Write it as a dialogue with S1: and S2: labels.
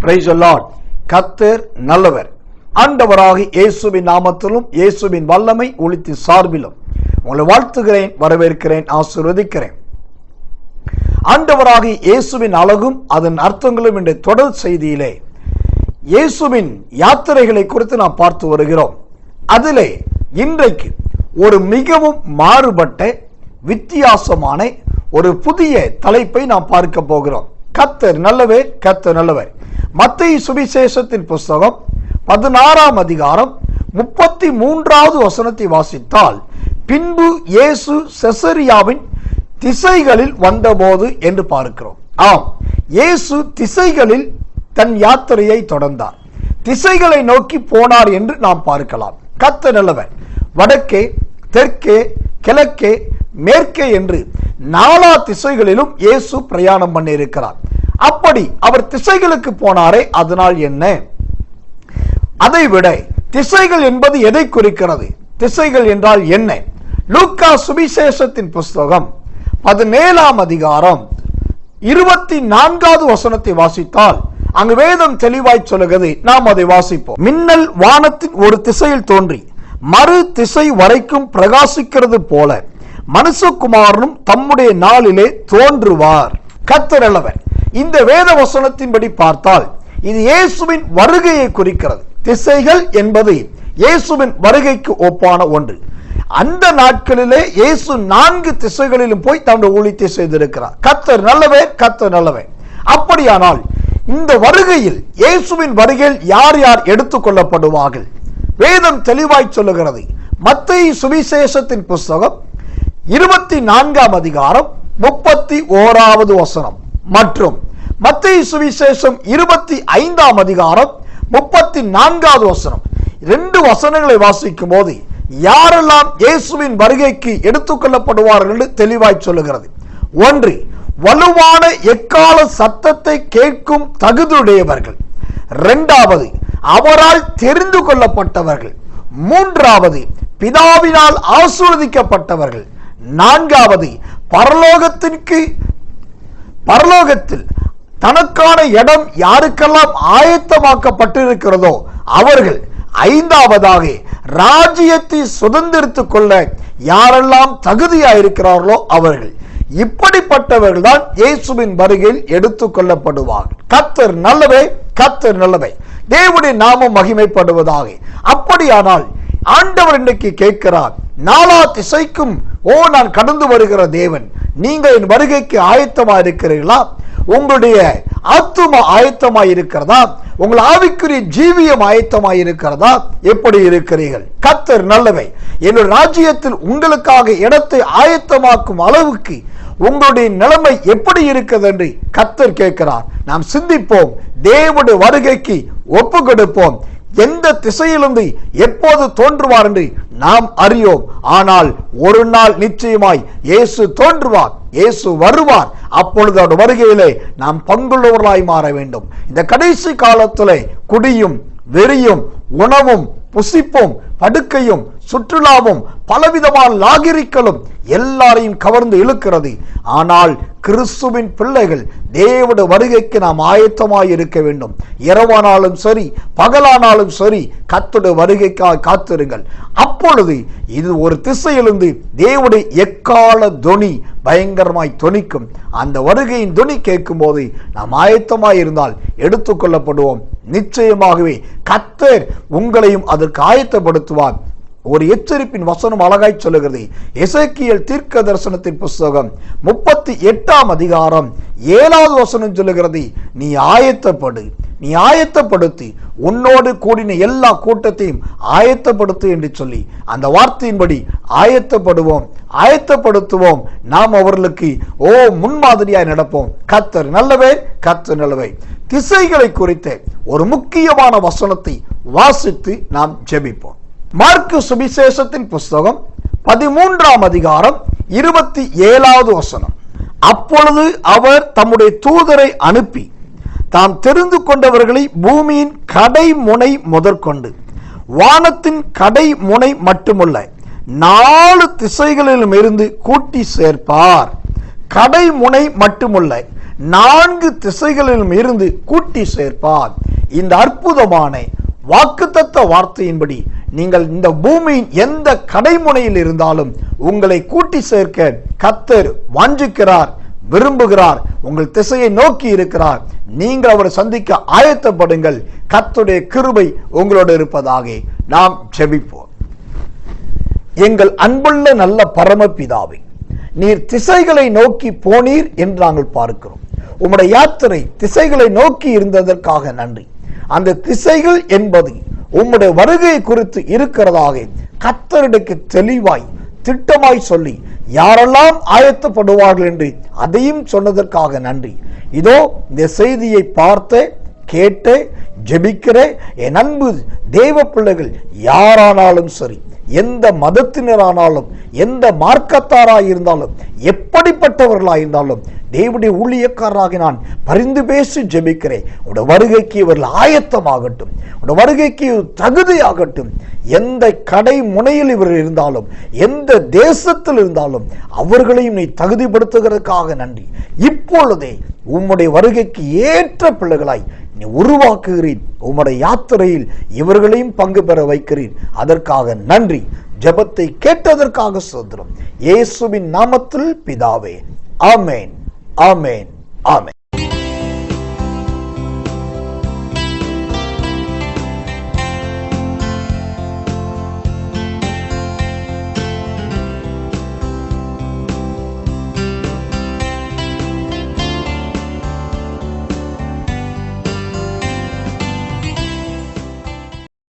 S1: Praise the Lord. கர்த்தர் நல்லவர். ஆண்டவராகிய இயேசுவின் நாமத்திலும் இயேசுவின் வல்லமை ஒளித்தின் சார்பிலும் உங்களை வாழ்த்துகிறேன், வரவேற்கிறேன், ஆசீர்வதிக்கிறேன். ஆண்டவராகிய இயேசுவின் அழகும் அதன் அர்த்தங்களும் என்ற தொடர் செய்தியிலே இயேசுவின் யாத்திரைகளை குறித்து நாம் பார்த்து வருகிறோம். அதிலே இன்றைக்கு ஒரு மிகவும் மாறுபட்ட வித்தியாசமான ஒரு புதிய தலைப்பை நாம் பார்க்க போகிறோம். கர்த்தர் நல்லவர், கர்த்தர் நல்லவர். மத்தேயு சுவிசேஷத்தின் புஸ்தகம் 16ஆம் அதிகாரம் 33வது வசனத்தை வாசித்தால், பின்பு இயேசு செசரியாவின் திசைகளில் வந்தபோது என்று பார்க்கிறோம். ஆம், இயேசு திசைகளில் தன் யாத்திரையை தொடர்ந்தார், திசைகளை நோக்கி போனார் என்று நாம் பார்க்கலாம். கர்த்தர் நல்லவர். வடக்கே, தெற்கே, கிழக்கே, மேற்கே என்று 4 திசைகளிலும் இயேசு பிரயாணம் பண்ணியிருக்கிறார். அப்படி அவர் திசைகளுக்கு போனாரே, அதனால் என்ன? அதைவிட திசைகள் என்பது எதை குறிக்கிறது? திசைகள் என்றால் என்ன? லூக்கா சுவிசேஷத்தின் புஸ்தகம் 17ஆம் அதிகாரம் 24வது வசனத்தை வாசித்தால் அங்கு வேதம் தெளிவாய் சொல்லுகிறது. நாம் அதை வாசிப்போம். மின்னல் வானத்தின் ஒரு திசையில் தோன்றி மறு திசை வரைக்கும் பிரகாசிக்கிறது போல மனுஷகுமாரனும் தம்முடைய நாளிலே தோன்றுவார். கர்த்தர் நல்லவர். இந்த வேத வசனத்தின்படி பார்த்தால் இது இயேசுவின் வருகையை குறிக்கிறது. திசைகள் என்பது இயேசுவின் வருகைக்கு ஒப்பான ஒன்று. அந்த நாட்களிலே இயேசு 4 திசைகளிலும் போய் தம்முடைய ஊழியத்தை செய்திருக்கிறார். கர்த்தர் நல்லவர், கர்த்தர் நல்லவர். அப்படியானால் இந்த வருகையில், இயேசுவின் வருகையில் யார் யார் எடுத்துக் கொள்ளப்படுவார்கள்? வேதம் தெளிவாய் சொல்லுகிறது. மத்தேயு சுவிசேஷத்தின் புஸ்தகம் 24ஆம் அதிகாரம் 31வது வசனம் மற்றும் மத்தேயு சுவிசேஷம் 25ஆம் அதிகாரம் 34வது வசனம், 2 வசனங்களை வாசிக்கும் போது யாரெல்லாம் இயேசுவின் வருகைக்கு எடுத்துக் கொள்ளப்படுவார்கள் என்று தெளிவாய் சொல்லுகிறது. 1, வலுவான எக்கால சத்தத்தை கேட்கும் தகுதியுடையவர்கள். 2வது, அவரால் தெரிந்து கொள்ளப்பட்டவர்கள். 3வது, பிதாவினால் ஆசீர்வதிக்கப்பட்டவர்கள். 4வது, பரலோகத்தில் தனக்கான இடம் யாருக்கெல்லாம் ஆயத்தமாக்கப்பட்டிருக்கிறதோ அவர்கள். 5வதாக, ராஜ்யத்தை சுதந்திரித்துக் கொள்ள யாரெல்லாம் தகுதியாயிருக்கிறார்களோ அவர்கள். இப்படிப்பட்டவர்கள் தான் இயேசுவின் வருகையில் எடுத்துக் கொள்ளப்படுவார்கள். கர்த்தர் நல்லவே, கர்த்தர் நல்லவே. தேவனுடைய நாமம் மகிமைப்படுவதாக. அப்படியானால் ஆண்டவர் இன்றைக்கு கேட்கிறார், 4 திசைக்கும் நான் கடந்து வருகிற தேவன், நீங்கள் என் வருகைக்கு ஆயத்தமா இருக்கிறீர்களா? உங்களுடைய ஆத்துமா ஆயத்தமாய் இருக்கிறதா? உங்கள் ஆவிக்குரிய ஜீவியம் ஆயத்தமாய் இருக்கிறதா? எப்படி இருக்கிறீர்கள்? கர்த்தர் நல்லவை. என்னுடைய ராஜ்யத்தில் உங்களுக்காக இடத்தை ஆயத்தமாக்கும் அளவுக்கு உங்களுடைய நிலைமை எப்படி இருக்கிறது என்று கர்த்தர் கேட்கிறார். நாம் சிந்திப்போம், தேவனுடைய வருகைக்கு ஒப்பு கொடுப்போம். எந்த திசையிலிருந்து எப்போது தோன்றுவார் என்று நாம் அறியோம். ஆனால் ஒரு நாள் நிச்சயமாய் இயேசு தோன்றுவார், இயேசு வருவார். அப்பொழுது அவருடைய வருகையிலே நாம் பங்குள்ளவர்களாய் மாற வேண்டும். இந்த கடைசி காலத்திலே குடியும் வெறியும் உணவும் புசிப்பும் படுக்கையும் சுற்றுலாவும் பலவிதமான லாகிரிகளும் எல்லாரையும் கவர்ந்து இழுக்கிறது. ஆனால் கிறிஸ்துவின் பிள்ளைகள் தேவனுடைய வருகைக்கு நாம் ஆயத்தமாய் இருக்க வேண்டும். இரவானாலும் சரி, பகலானாலும் சரி, கர்த்தருடைய வருகைக்காக காத்திருங்கள். அப்பொழுது இது ஒரு திசையிலிருந்து தேவனுடைய எக்கால தொனி பயங்கரமாய் தொனிக்கும். அந்த வருகையின் தொனி கேட்கும் போது நாம் ஆயத்தமாய் இருந்தால் எடுத்துக்கொள்ளப்படுவோம். நிச்சயமாகவே கர்த்தர் உங்களையும் அதற்கு ஆயத்தப்படுத்துவார். ஒரு எச்சரிப்பின் வசனம் அழகாய் சொல்லுகிறது. எசேக்கியேல் தீர்க்க தரிசனத்தின் புஸ்தகம் 38ஆம் அதிகாரம் 7வது வசனம் சொல்லுகிறது, நீ ஆயத்தப்படு, நீ ஆயத்தப்படுத்தி உன்னோடு கூடின எல்லா கூட்டத்தையும் ஆயத்தப்படுத்து என்று சொல்லி அந்த வார்த்தையின்படி ஆயத்தப்படுவோம், ஆயத்தப்படுத்துவோம். நாம் அவர்களுக்கு முன்மாதிரியாய் நடப்போம். கர்த்தர் நல்லவே, கர்த்தர் நல்லவே. திசைகளை குறித்த ஒரு முக்கியமான வசனத்தை வாசித்து நாம் ஜெபிப்போம். மார்க்கு சுவிசேஷத்தின் புஸ்தகம் 13ஆம் அதிகாரம் 27வது வசனம், அப்பொழுது அவர் தம்முடைய தூதரை அனுப்பி தாம் தெரிந்து கொண்டவர்களை பூமியின் கடைமுனை முதற்கொண்டு வானத்தின் கடைமுனை மட்டுமல்ல 4 திசைகளிலும் இருந்து கூட்டி சேர்ப்பார். கடைமுனை மட்டுமல்ல 4 திசைகளிலும் இருந்து கூட்டி சேர்ப்பார். இந்த அற்புதமான வாக்குத்தத்த வார்த்தையின்படி நீங்கள் இந்த பூமியின் எந்த கடைமுனையில் இருந்தாலும் உங்களை கூட்டி சேர்க்க கர்த்தர் வாஞ்சிக்கிறார், விரும்புகிறார், உங்கள் திசையை நோக்கி இருக்கிறார். நீங்கள் அவரை சந்திக்க ஆயத்தப்படுங்கள். கர்த்தருடைய கிருபை உங்களோடு இருப்பதாக. நாம் ஜெபிப்போம். எங்கள் அன்புள்ள நல்ல பரமபிதாவே, நீர் திசைகளை நோக்கி போனீர் என்று நாங்கள் பார்க்கிறோம். உம்முடைய யாத்திரை திசைகளை நோக்கி இருந்ததற்காக நன்றி. அந்த திசைகள் என்பது உம்முடைய வருகை குறித்து இருக்கிறதாக கர்த்தருக்கு தெளிவாய் திட்டமாய் சொல்லி யாரெல்லாம் ஆயத்தப்படுவார்கள் என்று அதையும் சொன்னதற்காக நன்றி. இதோ இந்த செய்தியை பார்த்து கேட்டு ஜெபிக்கிற என் அன்பு தேவ பிள்ளைகள் யாரானாலும் சரி, எந்த மதத்தினரானாலும், எந்த மார்க்கத்தாராக இருந்தாலும், எப்படிப்பட்டவர்களாக இருந்தாலும், தேவனுடைய ஊழியக்காரராக நான் பரிந்து பேசி ஜெபிக்கிறேன். உடைய வருகைக்கு இவர்கள் ஆயத்தமாகட்டும், உடைய வருகைக்கு தகுதியாகட்டும். எந்த கடை முனையில் இவர்கள் இருந்தாலும், எந்த தேசத்தில் இருந்தாலும் அவர்களையும் நீ தகுதிப்படுத்துகிறதுக்காக நன்றி. இப்பொழுதே உம்முடைய வருகைக்கு ஏற்ற பிள்ளைகளாய் நீ உருவாக்குகிறீர். உம்முடைய யாத்திரையில் இவர்களையும் பங்கு பெற வைக்கிறீர். அதற்காக நன்றி. ஜெபத்தை கேட்டதற்காக ஸ்தோத்திரம். இயேசுவின் நாமத்தில் பிதாவே. ஆமென், ஆமென், ஆமென்.